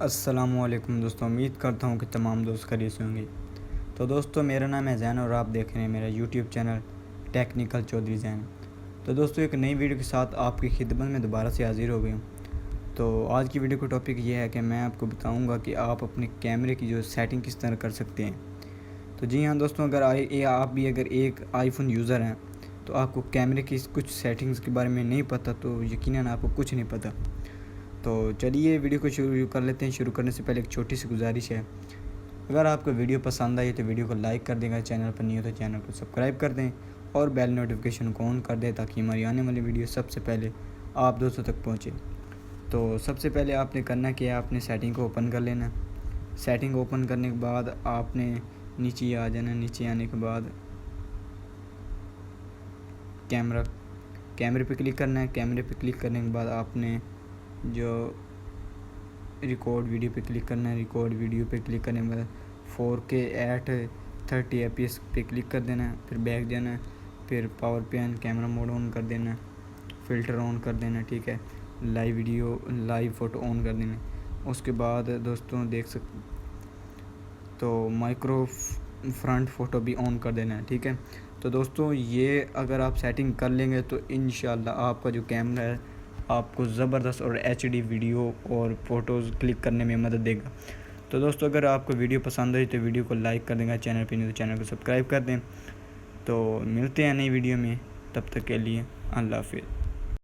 السلام علیکم دوستوں، امید کرتا ہوں کہ تمام دوست خیریت سے ہوں گے۔ تو دوستوں، میرا نام ہے زین اور آپ دیکھ رہے ہیں میرا یوٹیوب چینل ٹیکنیکل چودھری زین۔ تو دوستوں، ایک نئی ویڈیو کے ساتھ آپ کی خدمت میں دوبارہ سے حاضر ہو گیا ہوں۔ تو آج کی ویڈیو کا ٹاپک یہ ہے کہ میں آپ کو بتاؤں گا کہ آپ اپنے کیمرے کی جو سیٹنگ کس طرح کر سکتے ہیں۔ تو جی ہاں دوستوں، اگر آپ بھی ایک آئی فون یوزر ہیں تو آپ کو کیمرے کی کچھ سیٹنگز کے بارے میں نہیں پتہ تو یقیناً آپ کو کچھ نہیں پتہ۔ تو چلیے ویڈیو کو شروع کر لیتے ہیں۔ شروع کرنے سے پہلے ایک چھوٹی سی گزارش ہے، اگر آپ کو ویڈیو پسند آئی تو ویڈیو کو لائک کر دیں گا، چینل پر نہیں ہو تو چینل کو سبسکرائب کر دیں اور بیل نوٹیفیکیشن کو آن کر دیں تاکہ ہماری آنے والی ویڈیو سب سے پہلے آپ دوستوں تک پہنچے۔ تو سب سے پہلے آپ نے کرنا کہ آپ نے سیٹنگ کو اوپن کر لینا۔ سیٹنگ اوپن کرنے کے بعد آپ نے نیچے آ جانا۔ نیچے آنے کے بعد کیمرے پہ کلک کرنا ہے۔ کیمرے پہ کلک کرنے کے بعد آپ نے جو ریکارڈ ویڈیو پہ کلک کرنا ہے۔ ریکارڈ ویڈیو پہ کلک کرنے کے بعد 4K 30 fps پہ کلک کر دینا ہے۔ پھر بیک جانا ہے، پھر پاور پین کیمرہ موڈ آن کر دینا ہے، فلٹر آن کر دینا ہے، ٹھیک ہے، لائیو فوٹو آن کر دینا ہے۔ اس کے بعد دوستوں دیکھ سکتے تو مائکرو فرنٹ فوٹو بھی آن کر دینا ہے، ٹھیک ہے۔ تو دوستوں، یہ اگر آپ سیٹنگ کر لیں گے تو انشاءاللہ آپ کا جو کیمرہ ہے آپ کو زبردست اور HD ویڈیو اور فوٹوز کلک کرنے میں مدد دے گا۔ تو دوستوں، اگر آپ کو ویڈیو پسند آئی تو ویڈیو کو لائک کر دیں گا، چینل پہ نہیں تو چینل کو سبسکرائب کر دیں۔ تو ملتے ہیں نئی ویڈیو میں، تب تک کے لیے اللہ حافظ۔